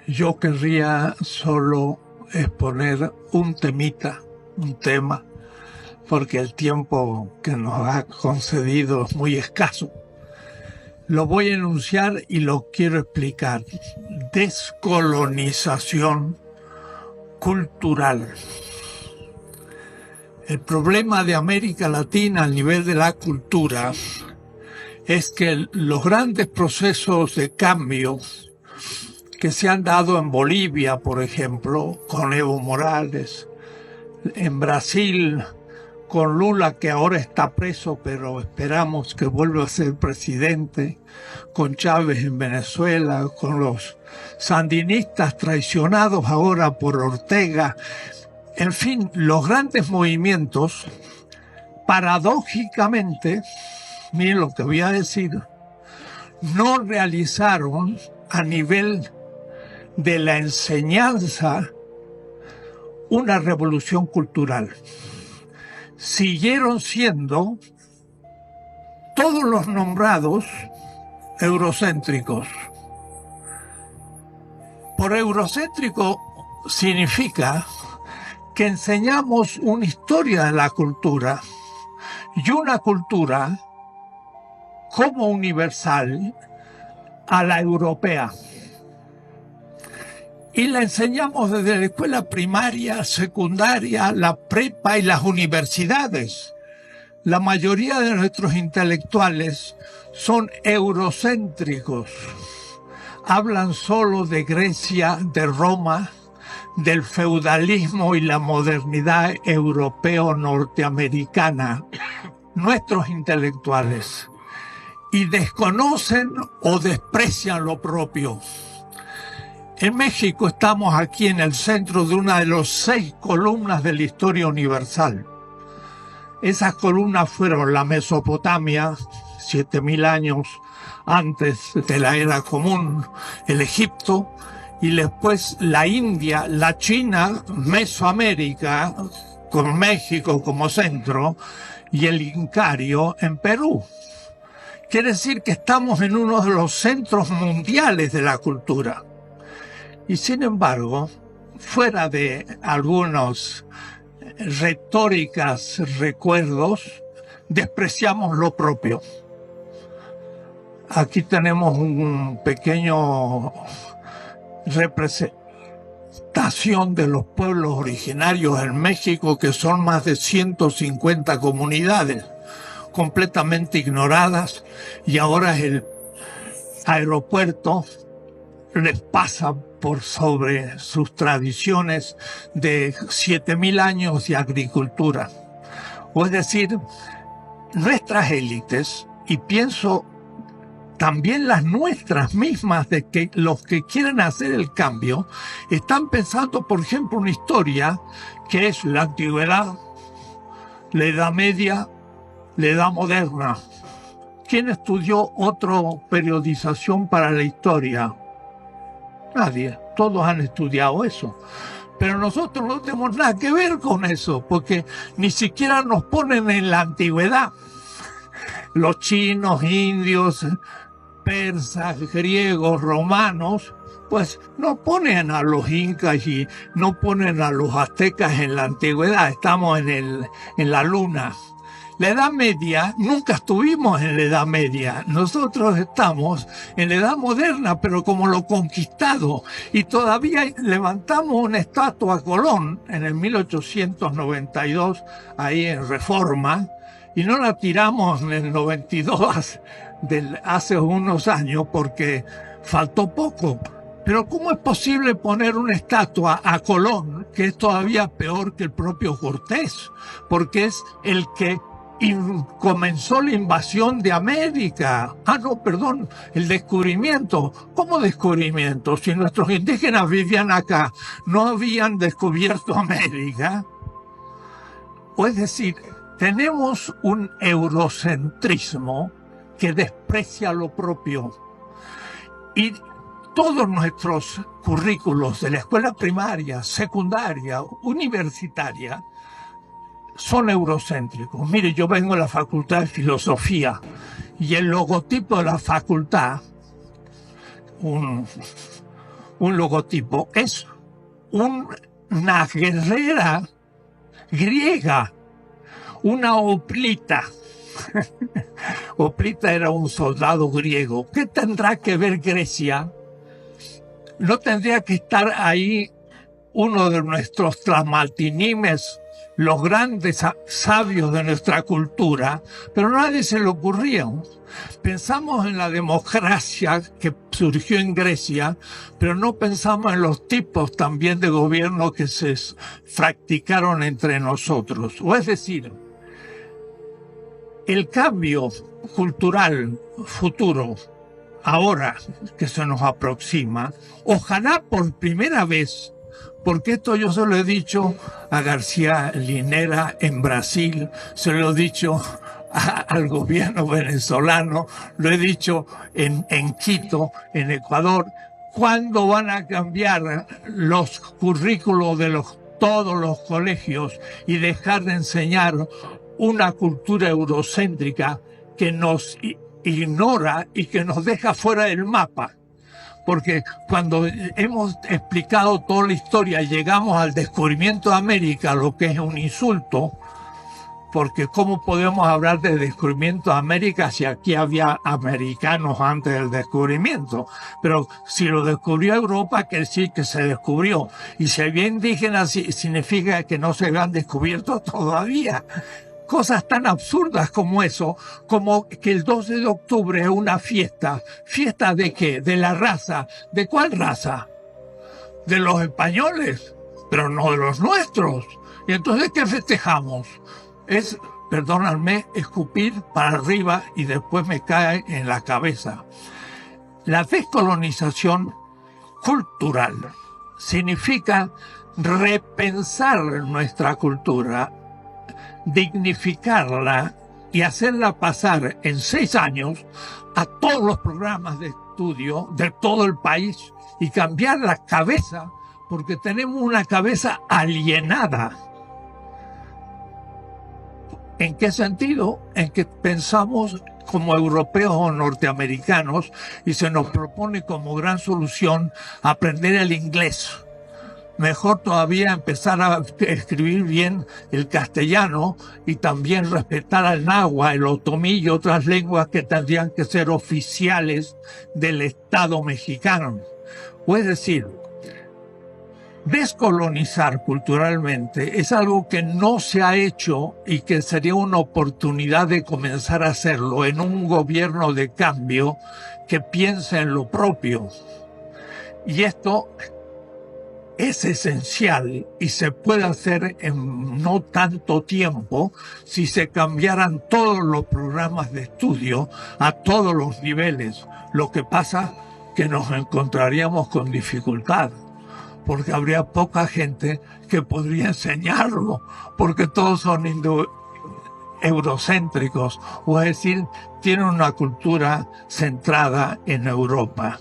Yo querría solo exponer un tema, porque el tiempo que nos ha concedido es muy escaso. Lo voy a enunciar y lo quiero explicar. Descolonización cultural. El problema de América Latina a nivel de la cultura es que los grandes procesos de cambio que se han dado en Bolivia, por ejemplo, con Evo Morales, en Brasil, con Lula, que ahora está preso, pero esperamos que vuelva a ser presidente, con Chávez en Venezuela, con los sandinistas traicionados ahora por Ortega. En fin, los grandes movimientos, paradójicamente, miren lo que voy a decir, no realizaron a nivel de la enseñanza una revolución cultural. Siguieron siendo todos los nombrados eurocéntricos. Por eurocéntrico significa que enseñamos una historia de la cultura y una cultura como universal a la europea. Y la enseñamos desde la escuela primaria, secundaria, la prepa y las universidades. La mayoría de nuestros intelectuales son eurocéntricos. Hablan solo de Grecia, de Roma, del feudalismo y la modernidad europeo-norteamericana. Nuestros intelectuales. Y desconocen o desprecian lo propio. En México estamos aquí en el centro de una de las 6 columnas de la historia universal. Esas columnas fueron la Mesopotamia, 7000 años antes de la era común, el Egipto, y después la India, la China, Mesoamérica, con México como centro, y el Incario en Perú. Quiere decir que estamos en uno de los centros mundiales de la cultura. Y sin embargo, fuera de algunos retóricas recuerdos, despreciamos lo propio. Aquí tenemos un pequeño representación de los pueblos originarios en México, que son más de 150 comunidades completamente ignoradas, y ahora el aeropuerto les pasa por sobre sus tradiciones de 7000 años de agricultura. O es decir, nuestras élites, y pienso también las nuestras mismas, de que los que quieren hacer el cambio, están pensando, por ejemplo, una historia que es la antigüedad, la Edad Media, la Edad Moderna. ¿Quién estudió otra periodización para la historia? Nadie. Todos han estudiado eso. Pero nosotros no tenemos nada que ver con eso, porque ni siquiera nos ponen en la antigüedad. Los chinos, indios, persas, griegos, romanos, pues no ponen a los incas y no ponen a los aztecas en la antigüedad. Estamos en la luna. La Edad Media, nunca estuvimos en la Edad Media. Nosotros estamos en la Edad Moderna, pero como lo conquistado. Y todavía levantamos una estatua a Colón en el 1892, ahí en Reforma, y no la tiramos en el 92, hace unos años, porque faltó poco. Pero ¿cómo es posible poner una estatua a Colón, que es todavía peor que el propio Cortés? Porque es el que comenzó la invasión de América. El descubrimiento. ¿Cómo descubrimiento? Si nuestros indígenas vivían acá, no habían descubierto América. O es decir, tenemos un eurocentrismo que desprecia lo propio. Y todos nuestros currículos de la escuela primaria, secundaria, universitaria, son eurocéntricos. Mire, yo vengo de la Facultad de Filosofía y el logotipo de la facultad, un logotipo, es una guerrera griega, una hoplita. Hoplita era un soldado griego. ¿Qué tendrá que ver Grecia? ¿No tendría que estar ahí uno de nuestros tlamaltinimes, los grandes sabios de nuestra cultura? Pero a nadie se le ocurría. Pensamos en la democracia que surgió en Grecia, pero no pensamos en los tipos también de gobierno que se practicaron entre nosotros. O es decir, el cambio cultural futuro, ahora que se nos aproxima, ojalá por primera vez, porque esto yo se lo he dicho a García Linera en Brasil, se lo he dicho al gobierno venezolano, lo he dicho en Quito, en Ecuador. ¿Cuándo van a cambiar los currículos de todos los colegios y dejar de enseñar una cultura eurocéntrica que nos ignora y que nos deja fuera del mapa? Porque cuando hemos explicado toda la historia, llegamos al descubrimiento de América, lo que es un insulto, porque ¿cómo podemos hablar de descubrimiento de América si aquí había americanos antes del descubrimiento? Pero si lo descubrió Europa, quiere decir que se descubrió. Y si había indígenas, significa que no se habían descubierto todavía. Cosas tan absurdas como eso, como que el 12 de octubre es una fiesta. ¿Fiesta de qué? De la raza. ¿De cuál raza? De los españoles, pero no de los nuestros. ¿Y entonces qué festejamos? Es, perdónenme, escupir para arriba y después me cae en la cabeza. La descolonización cultural significa repensar nuestra cultura, dignificarla y hacerla pasar en 6 años a todos los programas de estudio de todo el país y cambiar la cabeza, porque tenemos una cabeza alienada. ¿En qué sentido? En que pensamos como europeos o norteamericanos y se nos propone como gran solución aprender el inglés. Mejor todavía empezar a escribir bien el castellano y también respetar al náhuatl, el otomí y otras lenguas que tendrían que ser oficiales del Estado mexicano. O es decir, descolonizar culturalmente es algo que no se ha hecho y que sería una oportunidad de comenzar a hacerlo en un gobierno de cambio que piense en lo propio. Y esto es esencial y se puede hacer en no tanto tiempo si se cambiaran todos los programas de estudio a todos los niveles. Lo que pasa que nos encontraríamos con dificultad, porque habría poca gente que podría enseñarlo, porque todos son eurocéntricos, o es decir, tienen una cultura centrada en Europa.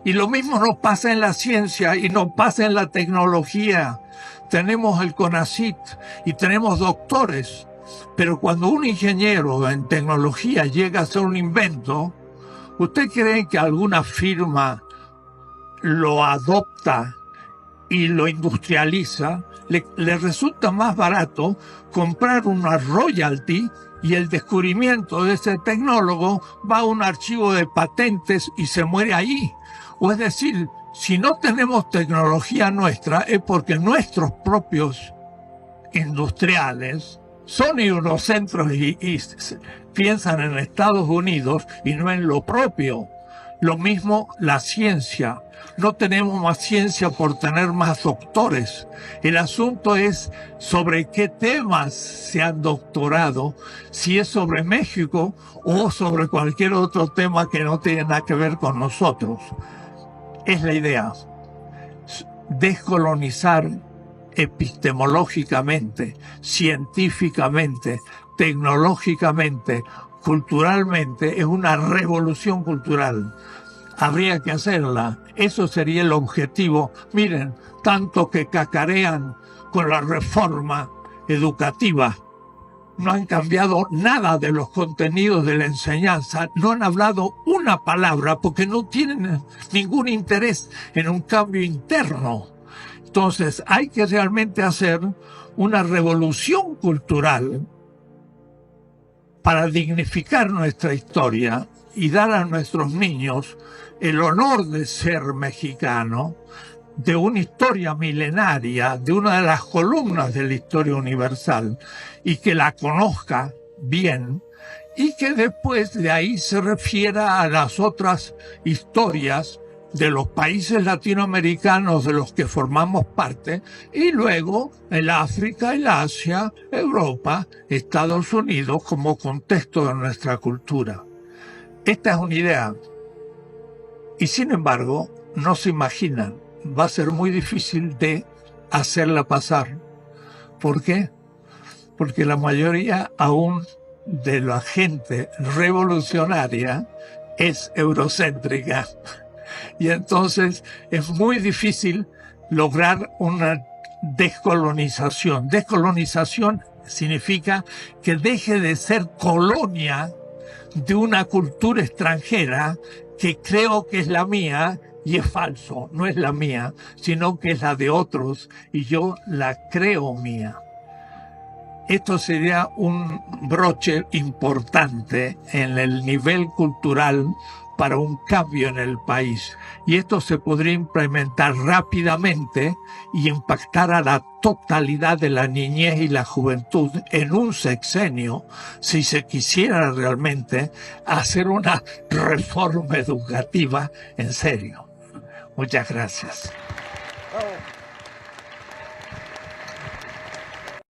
Y lo mismo nos pasa en la ciencia y nos pasa en la tecnología. Tenemos el CONACYT y tenemos doctores, pero cuando un ingeniero en tecnología llega a hacer un invento, ¿usted cree que alguna firma lo adopta y lo industrializa? Le resulta más barato comprar una royalty y el descubrimiento de ese tecnólogo va a un archivo de patentes y se muere ahí. O es decir, si no tenemos tecnología nuestra es porque nuestros propios industriales son eurocentros y piensan en Estados Unidos y no en lo propio. Lo mismo la ciencia. No tenemos más ciencia por tener más doctores. El asunto es sobre qué temas se han doctorado, si es sobre México o sobre cualquier otro tema que no tiene nada que ver con nosotros. Es la idea. Descolonizar epistemológicamente, científicamente, tecnológicamente, culturalmente, es una revolución cultural. Habría que hacerla. Eso sería el objetivo. Miren, tanto que cacarean con la reforma educativa no han cambiado nada de los contenidos de la enseñanza, no han hablado una palabra porque no tienen ningún interés en un cambio interno. Entonces hay que realmente hacer una revolución cultural para dignificar nuestra historia y dar a nuestros niños el honor de ser mexicano, de una historia milenaria, de una de las columnas de la historia universal, y que la conozca bien, y que después de ahí se refiera a las otras historias de los países latinoamericanos de los que formamos parte, y luego el África, el Asia, Europa, Estados Unidos como contexto de nuestra cultura. Esta es una idea, y sin embargo, no se imaginan, va a ser muy difícil de hacerla pasar. ¿Por qué? Porque la mayoría aún de la gente revolucionaria es eurocéntrica. Y entonces es muy difícil lograr una descolonización. Descolonización significa que deje de ser colonia de una cultura extranjera que creo que es la mía, y es falso, no es la mía, sino que es la de otros, y yo la creo mía. Esto sería un broche importante en el nivel cultural para un cambio en el país. Y esto se podría implementar rápidamente y impactar a la totalidad de la niñez y la juventud en un sexenio, si se quisiera realmente hacer una reforma educativa en serio. Muchas gracias.